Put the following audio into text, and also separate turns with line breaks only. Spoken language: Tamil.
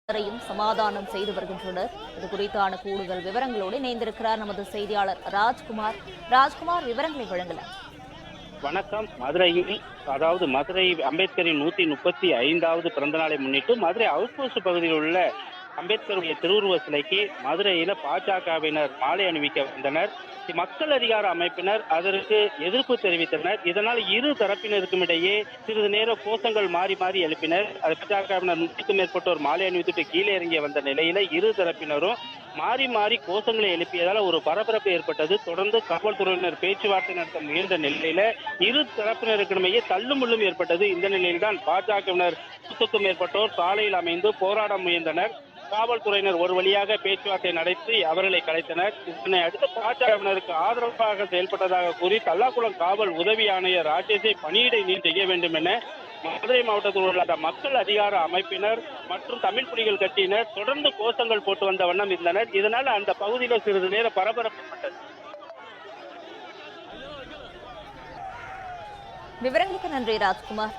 சமாதானம் செய்து வருகின்றனர். இது குறித்தான கூடுதல் விவரங்களோடு இணைந்திருக்கிறார் நமது செய்தியாளர் ராஜ்குமார். ராஜ்குமார், விவரங்களை வழங்கலாம்.
வணக்கம். மதுரை அம்பேத்கரின் 135வது பிறந்த நாளை முன்னிட்டு மதுரை அவுட்போஸ்ட் பகுதியில் உள்ள அம்பேத்கருடைய திருவுருவ சிலைக்கு மதுரையில பாஜகவினர் மாலை அணிவிக்க வந்தனர். மக்கள் அதிகார அமைப்பினர் அதற்கு எதிர்ப்பு தெரிவித்தனர். இதனால் இரு தரப்பினருக்கும் இடையே சிறிது நேரம் கோஷங்கள் மாறி மாறி எழுப்பினர். பாஜகவினர் 100க்கும் மேற்பட்டோர் மாலை அணிவித்துட்டு கீழே இறங்கிய வந்த நிலையில இரு தரப்பினரும் மாறி மாறி கோஷங்களை எழுப்பியதால் ஒரு பரபரப்பு ஏற்பட்டது. தொடர்ந்து காவல்துறையினர் பேச்சுவார்த்தை நடத்த முயன்ற நிலையில இரு தரப்பினருக்கிடையே தள்ளுமுள்ளும் ஏற்பட்டது. இந்த நிலையில்தான் பாஜகவினர் 100க்கும் மேற்பட்டோர் சாலையில் அமைந்து போராட முயன்றனர். காவல்துறையினர் ஒரு வழியாக பேச்சுவார்த்தை நடத்தி அவர்களை கலைத்தனர். இதனை அடுத்து பாஜகவினருக்கு ஆதரவாக செயல்பட்டதாக கூறி தல்லாக்குளம் காவல் உதவி ஆணையர் ராஜேஷை பணியிடை நீக்கம் செய்ய வேண்டும் என மதுரை மாவட்டத்தில் உள்ள மக்கள் அதிகார அமைப்பினர் மற்றும் தமிழ் புலிகள் கட்சியினர் தொடர்ந்து கோஷங்கள் போட்டு வந்த வண்ணம் இருந்தனர். இதனால் அந்த பகுதியில் சிறிது நேரம் பரபரப்பட்டது.
விவரங்களுக்கு நன்றி ராஜ்குமார்.